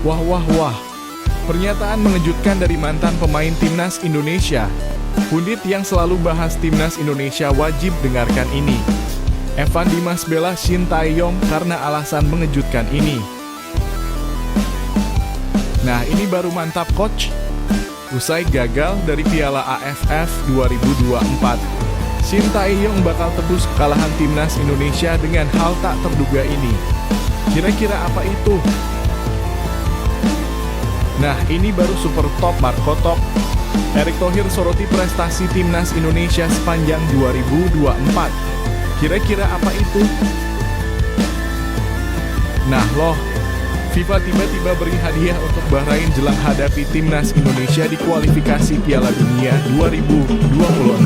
Wah wah wah, pernyataan mengejutkan dari mantan pemain Timnas Indonesia. Pundit yang selalu bahas Timnas Indonesia wajib dengarkan ini. Evan Dimas bela Shin Tae-yong karena alasan mengejutkan ini. Nah, ini baru mantap coach. Usai gagal dari Piala AFF 2024, Shin Tae-yong bakal tebus kekalahan Timnas Indonesia dengan hal tak terduga ini. Kira-kira apa itu? Nah, ini baru super top Marco Top. Erick Thohir soroti prestasi Timnas Indonesia sepanjang 2024. Kira-kira apa itu? Nah loh, FIFA tiba-tiba beri hadiah untuk Bahrain jelang hadapi Timnas Indonesia di kualifikasi Piala Dunia 2026.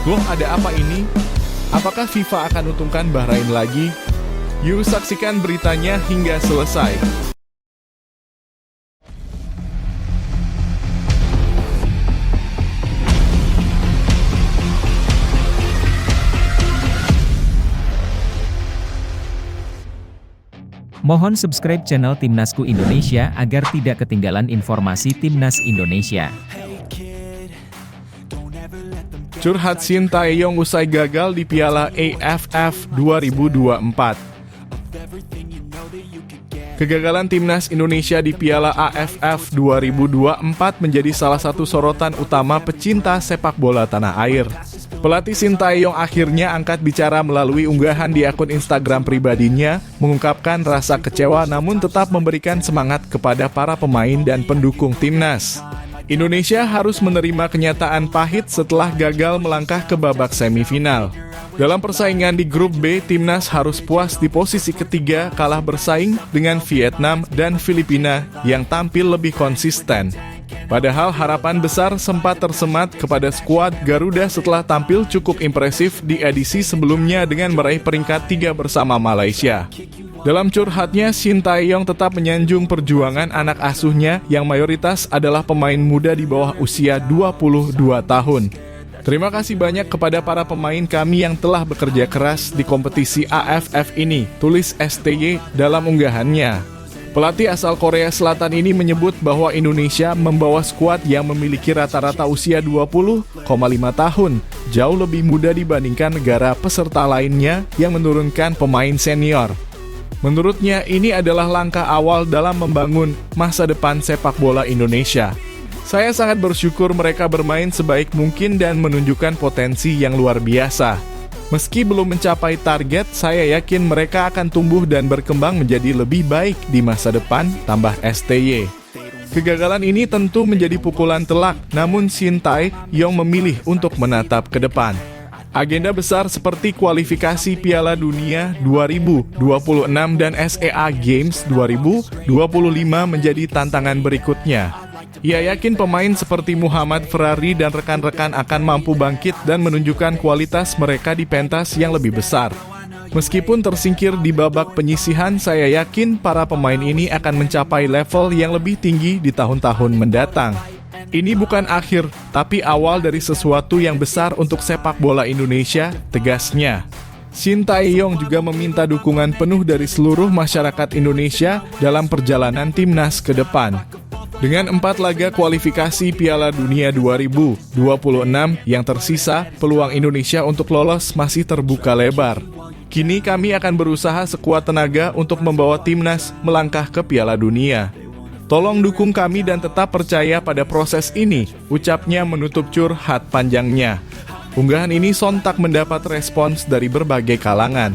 Loh, ada apa ini? Apakah FIFA akan untungkan Bahrain lagi? Yuk saksikan beritanya hingga selesai. Mohon subscribe channel Timnasku Indonesia agar tidak ketinggalan informasi Timnas Indonesia. Curhat Shin Tae-yong usai gagal di Piala AFF 2024. Kegagalan Timnas Indonesia di Piala AFF 2024 menjadi salah satu sorotan utama pecinta sepak bola tanah air. Pelatih Shin Tae-yong akhirnya angkat bicara melalui unggahan di akun Instagram pribadinya, mengungkapkan rasa kecewa namun tetap memberikan semangat kepada para pemain dan pendukung timnas. Indonesia harus menerima kenyataan pahit setelah gagal melangkah ke babak semifinal. Dalam persaingan di grup B, timnas harus puas di posisi ketiga, kalah bersaing dengan Vietnam dan Filipina yang tampil lebih konsisten. Padahal harapan besar sempat tersemat kepada skuad Garuda setelah tampil cukup impresif di edisi sebelumnya dengan meraih peringkat 3 bersama Malaysia. Dalam curhatnya, Shin Tae-yong tetap menyanjung perjuangan anak asuhnya yang mayoritas adalah pemain muda di bawah usia 22 tahun. Terima kasih banyak kepada para pemain kami yang telah bekerja keras di kompetisi AFF ini, tulis STY dalam unggahannya. Pelatih asal Korea Selatan ini menyebut bahwa Indonesia membawa skuad yang memiliki rata-rata usia 20,5 tahun, jauh lebih muda dibandingkan negara peserta lainnya yang menurunkan pemain senior. Menurutnya, ini adalah langkah awal dalam membangun masa depan sepak bola Indonesia. Saya sangat bersyukur mereka bermain sebaik mungkin dan menunjukkan potensi yang luar biasa. Meski belum mencapai target, saya yakin mereka akan tumbuh dan berkembang menjadi lebih baik di masa depan, tambah STY. Kegagalan ini tentu menjadi pukulan telak, namun Shin Tae-yong memilih untuk menatap ke depan. Agenda besar seperti kualifikasi Piala Dunia 2026 dan SEA Games 2025 menjadi tantangan berikutnya. Ia yakin pemain seperti Muhammad Ferrari dan rekan-rekan akan mampu bangkit dan menunjukkan kualitas mereka di pentas yang lebih besar. Meskipun tersingkir di babak penyisihan, saya yakin para pemain ini akan mencapai level yang lebih tinggi di tahun-tahun mendatang. Ini bukan akhir, tapi awal dari sesuatu yang besar untuk sepak bola Indonesia, tegasnya. Shin Tae-yong juga meminta dukungan penuh dari seluruh masyarakat Indonesia dalam perjalanan timnas ke depan. Dengan 4 laga kualifikasi Piala Dunia 2026 yang tersisa, peluang Indonesia untuk lolos masih terbuka lebar. Kini kami akan berusaha sekuat tenaga untuk membawa timnas melangkah ke Piala Dunia. Tolong dukung kami dan tetap percaya pada proses ini, ucapnya menutup curhat panjangnya. Unggahan ini sontak mendapat respons dari berbagai kalangan.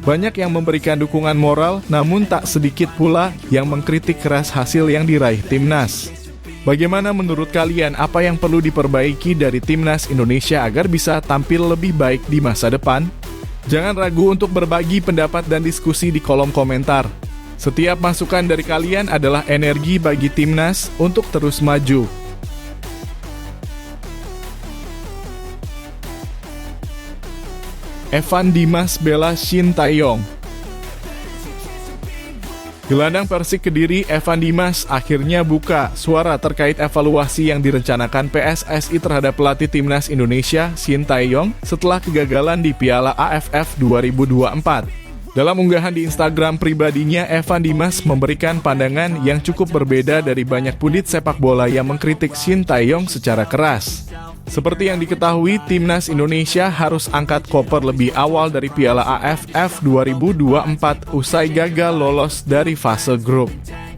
Banyak yang memberikan dukungan moral, namun tak sedikit pula yang mengkritik keras hasil yang diraih timnas. Bagaimana menurut kalian, apa yang perlu diperbaiki dari timnas Indonesia agar bisa tampil lebih baik di masa depan? Jangan ragu untuk berbagi pendapat dan diskusi di kolom komentar. Setiap masukan dari kalian adalah energi bagi timnas untuk terus maju. Evan Dimas bela Shin Tae-yong. Gelandang Persik Kediri Evan Dimas akhirnya buka suara terkait evaluasi yang direncanakan PSSI terhadap pelatih timnas Indonesia Shin Tae-yong setelah kegagalan di Piala AFF 2024. Dalam unggahan di Instagram pribadinya, Evan Dimas memberikan pandangan yang cukup berbeda dari banyak pundit sepak bola yang mengkritik Shin Tae-yong secara keras. Seperti yang diketahui, timnas Indonesia harus angkat koper lebih awal dari Piala AFF 2024 usai gagal lolos dari fase grup.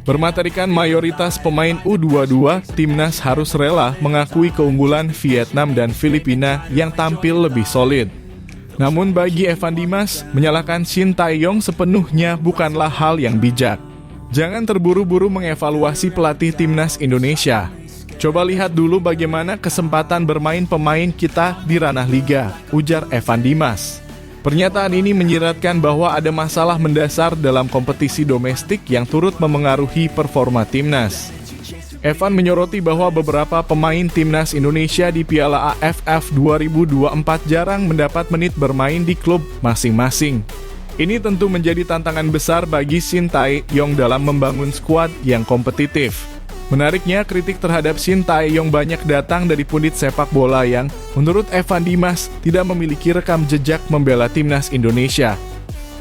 Bermaterikan mayoritas pemain U22, timnas harus rela mengakui keunggulan Vietnam dan Filipina yang tampil lebih solid. Namun bagi Evan Dimas, menyalahkan Shin Tae-yong sepenuhnya bukanlah hal yang bijak. Jangan terburu-buru mengevaluasi pelatih timnas Indonesia. Coba lihat dulu bagaimana kesempatan bermain pemain kita di ranah liga, ujar Evan Dimas. Pernyataan ini menyiratkan bahwa ada masalah mendasar dalam kompetisi domestik yang turut memengaruhi performa timnas. Evan menyoroti bahwa beberapa pemain timnas Indonesia di Piala AFF 2024 jarang mendapat menit bermain di klub masing-masing. Ini tentu menjadi tantangan besar bagi Shin Tae-yong dalam membangun skuad yang kompetitif. Menariknya, kritik terhadap Shin Tae-yong banyak datang dari pundit sepak bola yang, menurut Evan Dimas, tidak memiliki rekam jejak membela timnas Indonesia.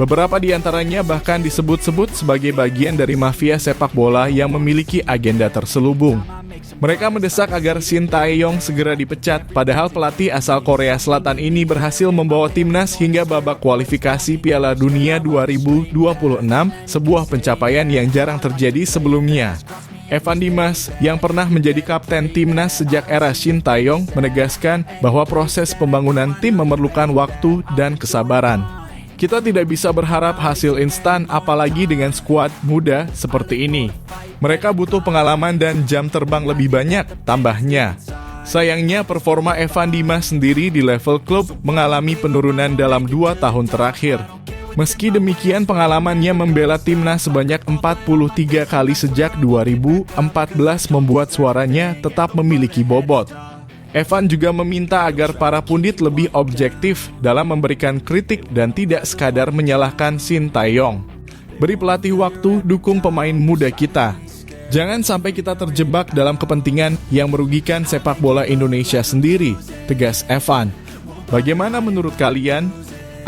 Beberapa di antaranya bahkan disebut-sebut sebagai bagian dari mafia sepak bola yang memiliki agenda terselubung. Mereka mendesak agar Shin Tae-yong segera dipecat, padahal pelatih asal Korea Selatan ini berhasil membawa timnas hingga babak kualifikasi Piala Dunia 2026, sebuah pencapaian yang jarang terjadi sebelumnya. Evan Dimas, yang pernah menjadi kapten timnas sejak era Shin Tae-yong, menegaskan bahwa proses pembangunan tim memerlukan waktu dan kesabaran. Kita tidak bisa berharap hasil instan, apalagi dengan skuad muda seperti ini. Mereka butuh pengalaman dan jam terbang lebih banyak, tambahnya. Sayangnya, performa Evan Dimas sendiri di level klub mengalami penurunan dalam 2 tahun terakhir. Meski demikian, pengalamannya membela timnas sebanyak 43 kali sejak 2014 membuat suaranya tetap memiliki bobot. Evan juga meminta agar para pundit lebih objektif dalam memberikan kritik dan tidak sekadar menyalahkan Shin Tae-yong. Beri pelatih waktu, dukung pemain muda kita. Jangan sampai kita terjebak dalam kepentingan yang merugikan sepak bola Indonesia sendiri, tegas Evan. Bagaimana menurut kalian?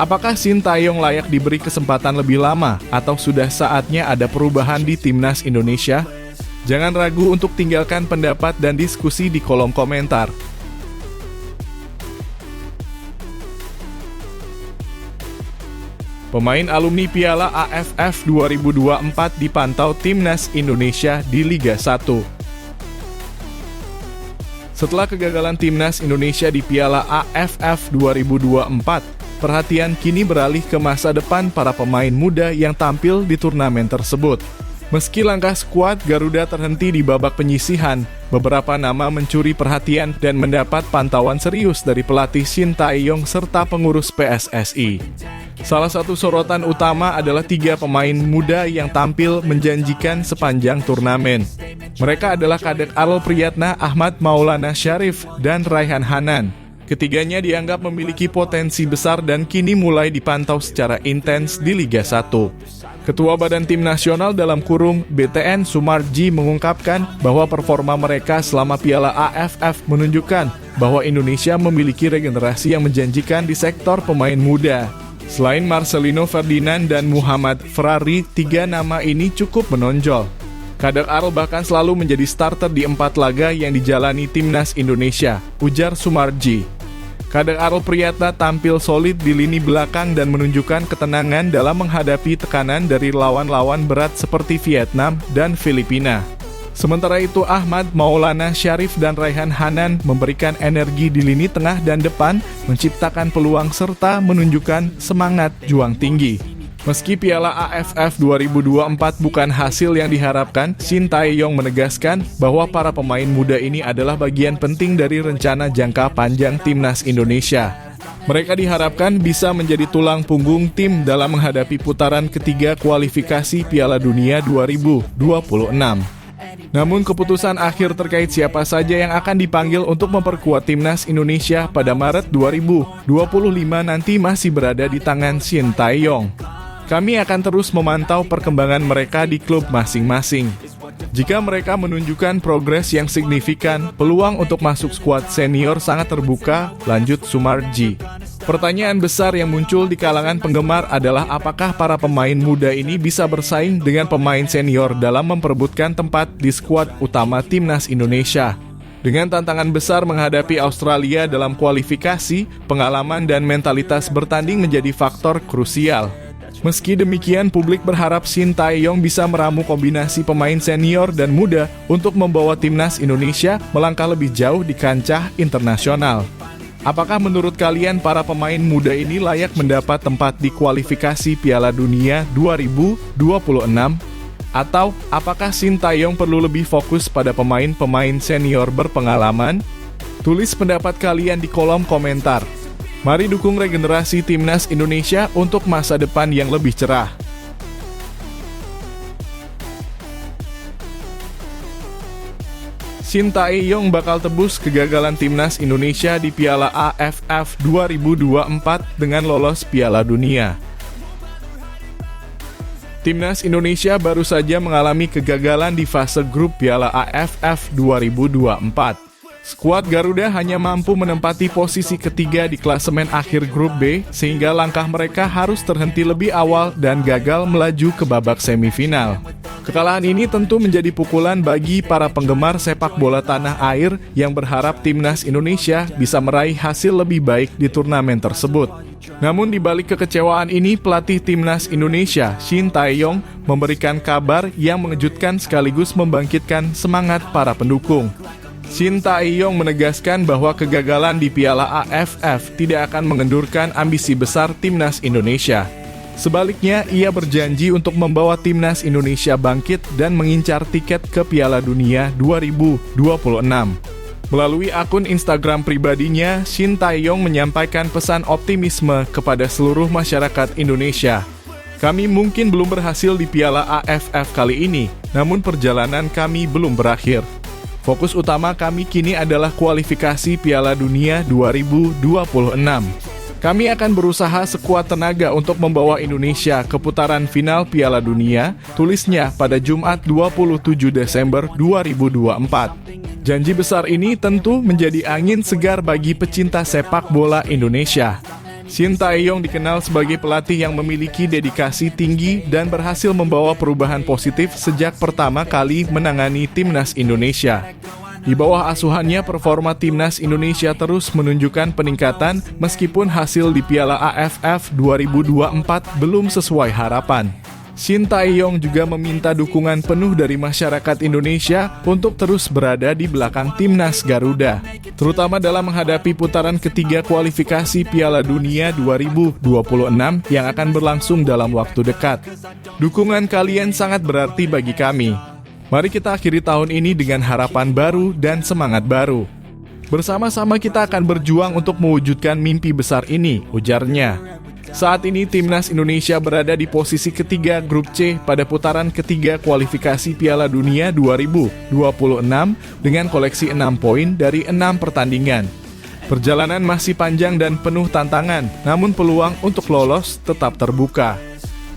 Apakah Shin Tae-yong layak diberi kesempatan lebih lama atau sudah saatnya ada perubahan di timnas Indonesia? Jangan ragu untuk tinggalkan pendapat dan diskusi di kolom komentar. Pemain alumni Piala AFF 2024 dipantau timnas Indonesia di Liga 1. Setelah kegagalan timnas Indonesia di Piala AFF 2024, perhatian kini beralih ke masa depan para pemain muda yang tampil di turnamen tersebut. Meski langkah skuad Garuda terhenti di babak penyisihan, beberapa nama mencuri perhatian dan mendapat pantauan serius dari pelatih Shin Tae-yong serta pengurus PSSI. Salah satu sorotan utama adalah 3 pemain muda yang tampil menjanjikan sepanjang turnamen. Mereka adalah Kadek Arel Priyatna, Ahmad Maulana Syarif, dan Raihan Hanan. Ketiganya dianggap memiliki potensi besar dan kini mulai dipantau secara intens di Liga 1. Ketua Badan Tim Nasional dalam kurung BTN Sumarji mengungkapkan bahwa performa mereka selama Piala AFF menunjukkan bahwa Indonesia memiliki regenerasi yang menjanjikan di sektor pemain muda. Selain Marcelino Ferdinand dan Muhammad Ferrari, 3 nama ini cukup menonjol. Kadek Arel bahkan selalu menjadi starter di 4 laga yang dijalani timnas Indonesia, ujar Sumarji. Kadek Arel Priyatna tampil solid di lini belakang dan menunjukkan ketenangan dalam menghadapi tekanan dari lawan-lawan berat seperti Vietnam dan Filipina. Sementara itu, Ahmad Maulana Syarif dan Raihan Hanan memberikan energi di lini tengah dan depan, menciptakan peluang serta menunjukkan semangat juang tinggi. Meski Piala AFF 2024 bukan hasil yang diharapkan, Shin Tae-yong menegaskan bahwa para pemain muda ini adalah bagian penting dari rencana jangka panjang timnas Indonesia. Mereka diharapkan bisa menjadi tulang punggung tim dalam menghadapi putaran ketiga kualifikasi Piala Dunia 2026. Namun keputusan akhir terkait siapa saja yang akan dipanggil untuk memperkuat timnas Indonesia pada Maret 2025 nanti masih berada di tangan Shin Tae-yong. Kami akan terus memantau perkembangan mereka di klub masing-masing. Jika mereka menunjukkan progres yang signifikan, peluang untuk masuk skuad senior sangat terbuka, lanjut Sumarji. Pertanyaan besar yang muncul di kalangan penggemar adalah apakah para pemain muda ini bisa bersaing dengan pemain senior dalam memperebutkan tempat di skuad utama timnas Indonesia. Dengan tantangan besar menghadapi Australia dalam kualifikasi, pengalaman dan mentalitas bertanding menjadi faktor krusial. Meski demikian, publik berharap Shin Tae-yong bisa meramu kombinasi pemain senior dan muda untuk membawa timnas Indonesia melangkah lebih jauh di kancah internasional. Apakah menurut kalian para pemain muda ini layak mendapat tempat di kualifikasi Piala Dunia 2026? Atau apakah Shin Tae-yong perlu lebih fokus pada pemain-pemain senior berpengalaman? Tulis pendapat kalian di kolom komentar. Mari dukung regenerasi timnas Indonesia untuk masa depan yang lebih cerah. Shin Tae-yong bakal tebus kegagalan timnas Indonesia di Piala AFF 2024 dengan lolos Piala Dunia. Timnas Indonesia baru saja mengalami kegagalan di fase grup Piala AFF 2024. Skuad Garuda hanya mampu menempati posisi ketiga di klasemen akhir grup B, sehingga langkah mereka harus terhenti lebih awal dan gagal melaju ke babak semifinal. Kekalahan ini tentu menjadi pukulan bagi para penggemar sepak bola tanah air yang berharap timnas Indonesia bisa meraih hasil lebih baik di turnamen tersebut. Namun di balik kekecewaan ini, pelatih timnas Indonesia, Shin Tae-yong, memberikan kabar yang mengejutkan sekaligus membangkitkan semangat para pendukung. Shin Tae-yong menegaskan bahwa kegagalan di Piala AFF tidak akan mengendurkan ambisi besar timnas Indonesia. Sebaliknya, ia berjanji untuk membawa timnas Indonesia bangkit dan mengincar tiket ke Piala Dunia 2026. Melalui akun Instagram pribadinya, Shin Tae-yong menyampaikan pesan optimisme kepada seluruh masyarakat Indonesia. Kami mungkin belum berhasil di Piala AFF kali ini, namun perjalanan kami belum berakhir. Fokus utama kami kini adalah kualifikasi Piala Dunia 2026. Kami akan berusaha sekuat tenaga untuk membawa Indonesia ke putaran final Piala Dunia, tulisnya pada Jumat 27 Desember 2024. Janji besar ini tentu menjadi angin segar bagi pecinta sepak bola Indonesia. Shin Tae-yong dikenal sebagai pelatih yang memiliki dedikasi tinggi dan berhasil membawa perubahan positif sejak pertama kali menangani timnas Indonesia. Di bawah asuhannya, performa timnas Indonesia terus menunjukkan peningkatan meskipun hasil di Piala AFF 2024 belum sesuai harapan. Shin Tae-yong juga meminta dukungan penuh dari masyarakat Indonesia untuk terus berada di belakang timnas Garuda, terutama dalam menghadapi putaran ketiga kualifikasi Piala Dunia 2026 yang akan berlangsung dalam waktu dekat. Dukungan kalian sangat berarti bagi kami. Mari kita akhiri tahun ini dengan harapan baru dan semangat baru. Bersama-sama kita akan berjuang untuk mewujudkan mimpi besar ini, ujarnya. Saat ini timnas Indonesia berada di posisi ketiga grup C pada putaran ketiga kualifikasi Piala Dunia 2026 dengan koleksi 6 poin dari 6 pertandingan. Perjalanan masih panjang dan penuh tantangan, namun peluang untuk lolos tetap terbuka.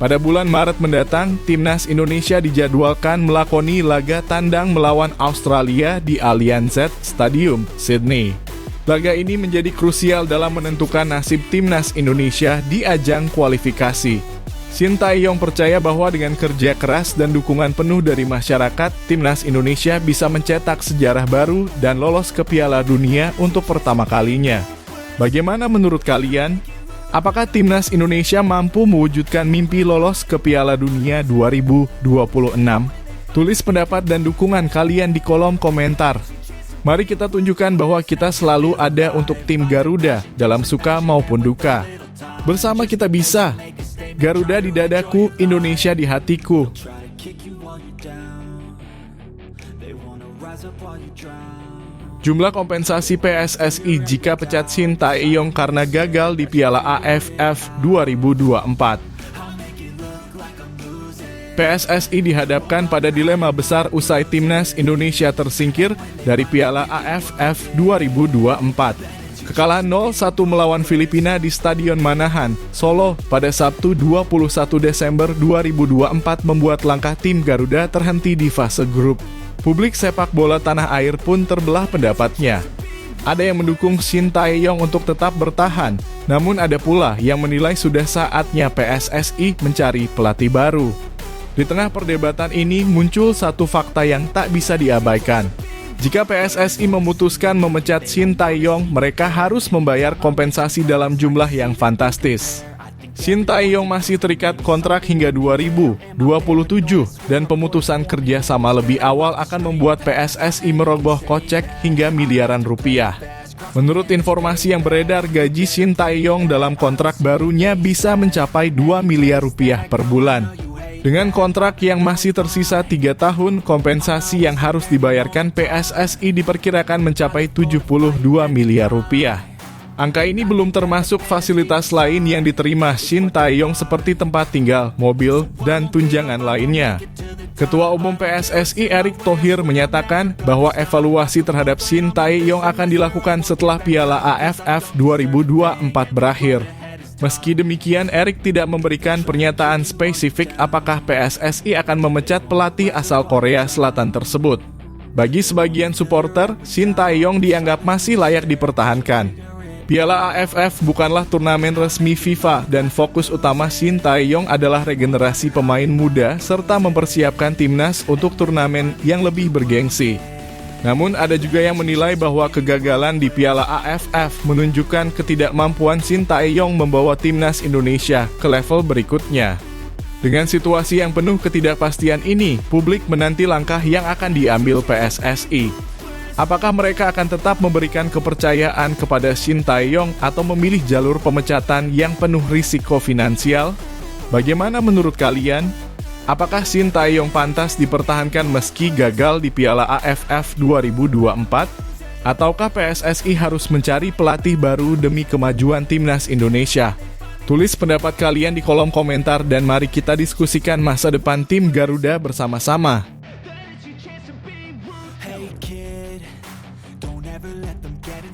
Pada bulan Maret mendatang, timnas Indonesia dijadwalkan melakoni laga tandang melawan Australia di Allianz Stadium, Sydney. Laga ini menjadi krusial dalam menentukan nasib timnas Indonesia di ajang kualifikasi. Shin Tae-yong percaya bahwa dengan kerja keras dan dukungan penuh dari masyarakat, timnas Indonesia bisa mencetak sejarah baru dan lolos ke Piala Dunia untuk pertama kalinya. Bagaimana menurut kalian? Apakah timnas Indonesia mampu mewujudkan mimpi lolos ke Piala Dunia 2026? Tulis pendapat dan dukungan kalian di kolom komentar. Mari kita tunjukkan bahwa kita selalu ada untuk tim Garuda dalam suka maupun duka. Bersama kita bisa. Garuda di dadaku, Indonesia di hatiku. Jumlah kompensasi PSSI jika pecat Shin Tae-yong karena gagal di Piala AFF 2024. PSSI dihadapkan pada dilema besar usai timnas Indonesia tersingkir dari Piala AFF 2024. Kekalahan 0-1 melawan Filipina di Stadion Manahan, Solo pada Sabtu 21 Desember 2024 membuat langkah tim Garuda terhenti di fase grup. Publik sepak bola tanah air pun terbelah pendapatnya. Ada yang mendukung Shin Tae-yong untuk tetap bertahan, namun ada pula yang menilai sudah saatnya PSSI mencari pelatih baru. Di tengah perdebatan ini muncul satu fakta yang tak bisa diabaikan. Jika PSSI memutuskan memecat Shin Tae-yong, mereka harus membayar kompensasi dalam jumlah yang fantastis. Shin Tae-yong masih terikat kontrak hingga 2027 dan pemutusan kerja sama lebih awal akan membuat PSSI merogoh kocek hingga miliaran rupiah. Menurut informasi yang beredar, gaji Shin Tae-yong dalam kontrak barunya bisa mencapai 2 miliar rupiah per bulan. Dengan kontrak yang masih tersisa 3 tahun, kompensasi yang harus dibayarkan PSSI diperkirakan mencapai 72 miliar rupiah. Angka ini belum termasuk fasilitas lain yang diterima Shin Tae-yong seperti tempat tinggal, mobil, dan tunjangan lainnya. Ketua Umum PSSI Erick Thohir menyatakan bahwa evaluasi terhadap Shin Tae-yong akan dilakukan setelah Piala AFF 2024 berakhir. Meski demikian, Erick tidak memberikan pernyataan spesifik apakah PSSI akan memecat pelatih asal Korea Selatan tersebut. Bagi sebagian supporter, Shin Tae-yong dianggap masih layak dipertahankan. Piala AFF bukanlah turnamen resmi FIFA dan fokus utama Shin Tae-yong adalah regenerasi pemain muda serta mempersiapkan timnas untuk turnamen yang lebih bergengsi. Namun ada juga yang menilai bahwa kegagalan di Piala AFF menunjukkan ketidakmampuan Shin Tae-yong membawa timnas Indonesia ke level berikutnya. Dengan situasi yang penuh ketidakpastian ini, publik menanti langkah yang akan diambil PSSI. Apakah mereka akan tetap memberikan kepercayaan kepada Shin Tae-yong atau memilih jalur pemecatan yang penuh risiko finansial? Bagaimana menurut kalian? Apakah Shin Tae-yong pantas dipertahankan meski gagal di Piala AFF 2024? Ataukah PSSI harus mencari pelatih baru demi kemajuan timnas Indonesia? Tulis pendapat kalian di kolom komentar dan mari kita diskusikan masa depan tim Garuda bersama-sama.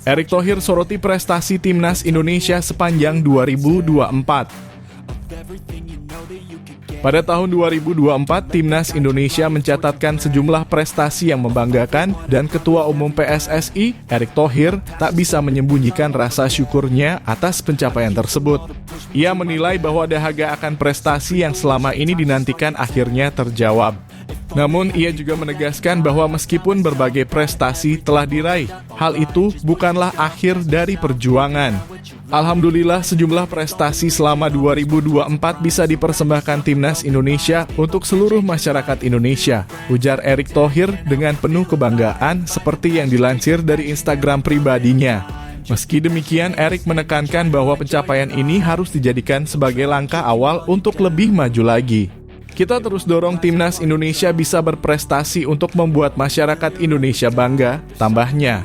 Erick Thohir soroti prestasi timnas Indonesia sepanjang 2024. Pada tahun 2024, timnas Indonesia mencatatkan sejumlah prestasi yang membanggakan dan Ketua Umum PSSI, Erick Thohir, tak bisa menyembunyikan rasa syukurnya atas pencapaian tersebut. Ia menilai bahwa dahaga akan prestasi yang selama ini dinantikan akhirnya terjawab. Namun, ia juga menegaskan bahwa meskipun berbagai prestasi telah diraih, hal itu bukanlah akhir dari perjuangan. Alhamdulillah, sejumlah prestasi selama 2024 bisa dipersembahkan timnas Indonesia untuk seluruh masyarakat Indonesia, ujar Erick Thohir dengan penuh kebanggaan seperti yang dilansir dari Instagram pribadinya. Meski demikian, Erick menekankan bahwa pencapaian ini harus dijadikan sebagai langkah awal untuk lebih maju lagi. Kita terus dorong timnas Indonesia bisa berprestasi untuk membuat masyarakat Indonesia bangga, tambahnya.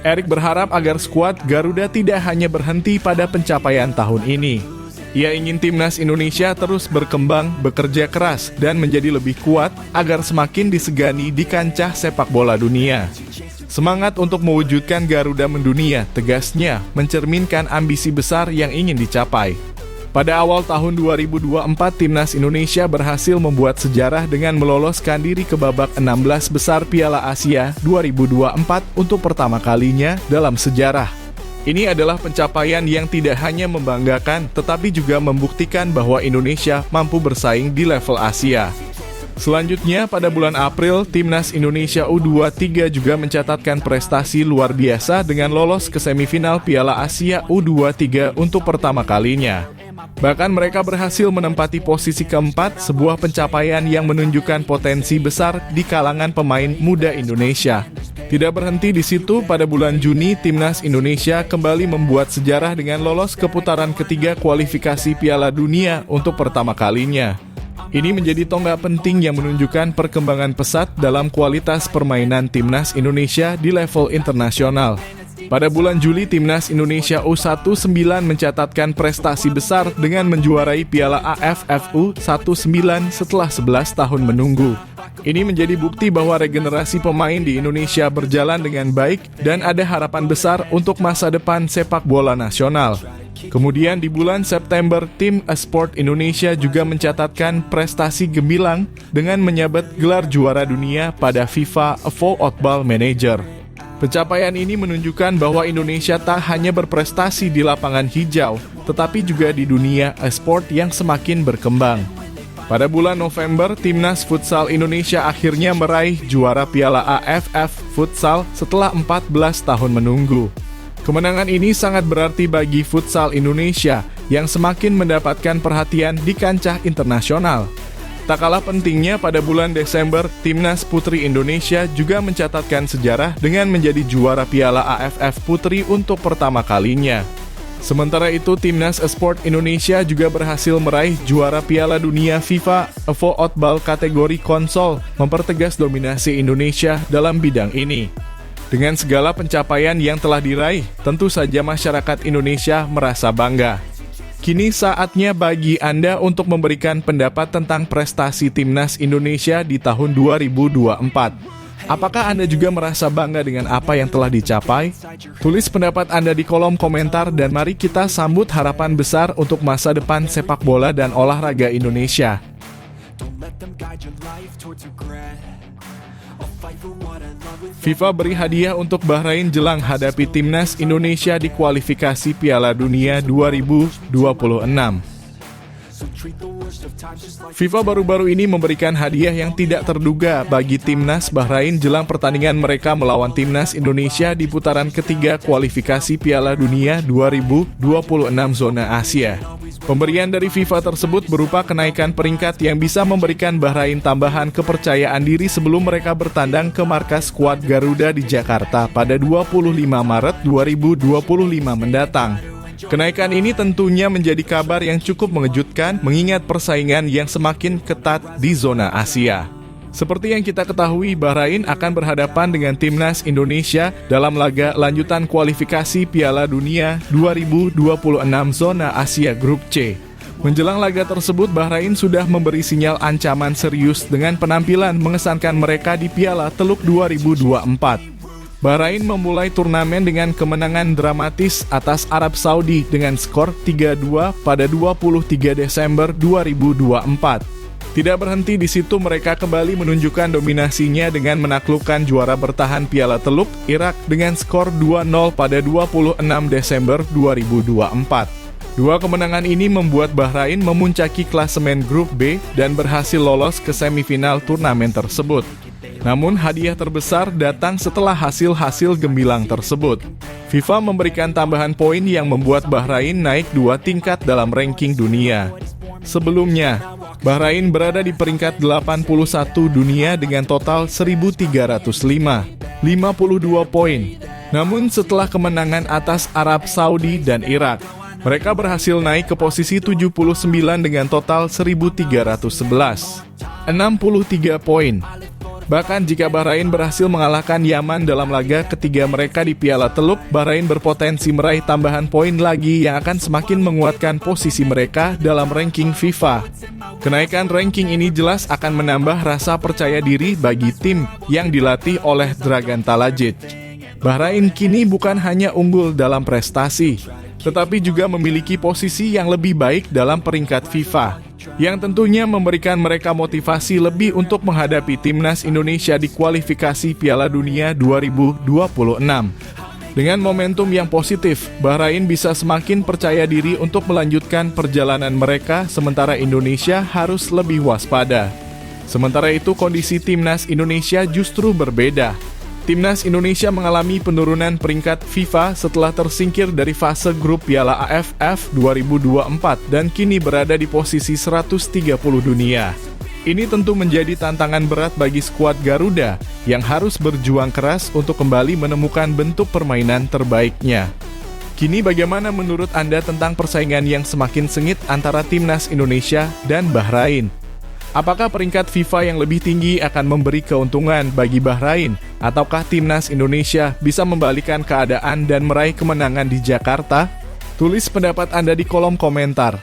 Erick berharap agar skuad Garuda tidak hanya berhenti pada pencapaian tahun ini. Ia ingin timnas Indonesia terus berkembang, bekerja keras, dan menjadi lebih kuat agar semakin disegani di kancah sepak bola dunia. Semangat untuk mewujudkan Garuda mendunia, tegasnya, mencerminkan ambisi besar yang ingin dicapai. Pada awal tahun 2024, timnas Indonesia berhasil membuat sejarah dengan meloloskan diri ke babak 16 besar Piala Asia 2024 untuk pertama kalinya dalam sejarah. Ini adalah pencapaian yang tidak hanya membanggakan, tetapi juga membuktikan bahwa Indonesia mampu bersaing di level Asia. Selanjutnya, pada bulan April, timnas Indonesia U23 juga mencatatkan prestasi luar biasa dengan lolos ke semifinal Piala Asia U23 untuk pertama kalinya. Bahkan mereka berhasil menempati posisi keempat, sebuah pencapaian yang menunjukkan potensi besar di kalangan pemain muda Indonesia. Tidak berhenti di situ, pada bulan Juni, timnas Indonesia kembali membuat sejarah dengan lolos ke putaran ketiga kualifikasi Piala Dunia untuk pertama kalinya. Ini menjadi tonggak penting yang menunjukkan perkembangan pesat dalam kualitas permainan timnas Indonesia di level internasional. Pada bulan Juli, timnas Indonesia U19 mencatatkan prestasi besar dengan menjuarai Piala AFF U19 setelah 11 tahun menunggu. Ini menjadi bukti bahwa regenerasi pemain di Indonesia berjalan dengan baik dan ada harapan besar untuk masa depan sepak bola nasional. Kemudian di bulan September, tim Esport Indonesia juga mencatatkan prestasi gemilang dengan menyabet gelar juara dunia pada FIFA Football Manager. Pencapaian ini menunjukkan bahwa Indonesia tak hanya berprestasi di lapangan hijau, tetapi juga di dunia e-sport yang semakin berkembang. Pada bulan November, Timnas Futsal Indonesia akhirnya meraih juara Piala AFF Futsal setelah 14 tahun menunggu. Kemenangan ini sangat berarti bagi futsal Indonesia yang semakin mendapatkan perhatian di kancah internasional. Tak kalah pentingnya, pada bulan Desember, Timnas Putri Indonesia juga mencatatkan sejarah dengan menjadi juara Piala AFF Putri untuk pertama kalinya. Sementara itu, Timnas Esport Indonesia juga berhasil meraih juara Piala Dunia FIFA Evo Outball kategori konsol, mempertegas dominasi Indonesia dalam bidang ini. Dengan segala pencapaian yang telah diraih, tentu saja masyarakat Indonesia merasa bangga. Kini saatnya bagi Anda untuk memberikan pendapat tentang prestasi Timnas Indonesia di tahun 2024. Apakah Anda juga merasa bangga dengan apa yang telah dicapai? Tulis pendapat Anda di kolom komentar dan mari kita sambut harapan besar untuk masa depan sepak bola dan olahraga Indonesia. FIFA beri hadiah untuk Bahrain jelang hadapi Timnas Indonesia di kualifikasi Piala Dunia 2026. FIFA baru-baru ini memberikan hadiah yang tidak terduga bagi Timnas Bahrain jelang pertandingan mereka melawan Timnas Indonesia di putaran ketiga kualifikasi Piala Dunia 2026 zona Asia. Pemberian dari FIFA tersebut berupa kenaikan peringkat yang bisa memberikan Bahrain tambahan kepercayaan diri sebelum mereka bertandang ke markas skuad Garuda di Jakarta pada 25 Maret 2025 mendatang. Kenaikan ini tentunya menjadi kabar yang cukup mengejutkan mengingat persaingan yang semakin ketat di zona Asia. Seperti yang kita ketahui, Bahrain akan berhadapan dengan Timnas Indonesia dalam laga lanjutan kualifikasi Piala Dunia 2026 zona Asia Grup C. Menjelang laga tersebut, Bahrain sudah memberi sinyal ancaman serius dengan penampilan mengesankan mereka di Piala Teluk 2024. Bahrain memulai turnamen dengan kemenangan dramatis atas Arab Saudi dengan skor 3-2 pada 23 Desember 2024. Tidak berhenti di situ, mereka kembali menunjukkan dominasinya dengan menaklukkan juara bertahan Piala Teluk, Irak dengan skor 2-0 pada 26 Desember 2024. Dua kemenangan ini membuat Bahrain memuncaki klasemen Grup B dan berhasil lolos ke semifinal turnamen tersebut. Namun hadiah terbesar datang setelah hasil-hasil gemilang tersebut. FIFA memberikan tambahan poin yang membuat Bahrain naik 2 tingkat dalam ranking dunia. Sebelumnya, Bahrain berada di peringkat 81 dunia dengan total 1.305, 52 poin. Namun setelah kemenangan atas Arab Saudi dan Irak, mereka berhasil naik ke posisi 79 dengan total 1.311, 63 poin. Bahkan jika Bahrain berhasil mengalahkan Yaman dalam laga ketiga mereka di Piala Teluk, Bahrain berpotensi meraih tambahan poin lagi yang akan semakin menguatkan posisi mereka dalam ranking FIFA. Kenaikan ranking ini jelas akan menambah rasa percaya diri bagi tim yang dilatih oleh Dragan Talajid. Bahrain kini bukan hanya unggul dalam prestasi, tetapi juga memiliki posisi yang lebih baik dalam peringkat FIFA, yang tentunya memberikan mereka motivasi lebih untuk menghadapi Timnas Indonesia di kualifikasi Piala Dunia 2026. Dengan momentum yang positif, Bahrain bisa semakin percaya diri untuk melanjutkan perjalanan mereka, sementara Indonesia harus lebih waspada. Sementara itu, kondisi Timnas Indonesia justru berbeda. Timnas Indonesia mengalami penurunan peringkat FIFA setelah tersingkir dari fase grup Piala AFF 2024 dan kini berada di posisi 130 dunia. Ini tentu menjadi tantangan berat bagi skuad Garuda yang harus berjuang keras untuk kembali menemukan bentuk permainan terbaiknya. Kini bagaimana menurut Anda tentang persaingan yang semakin sengit antara Timnas Indonesia dan Bahrain? Apakah peringkat FIFA yang lebih tinggi akan memberi keuntungan bagi Bahrain, ataukah Timnas Indonesia bisa membalikan keadaan dan meraih kemenangan di Jakarta? Tulis pendapat Anda di kolom komentar.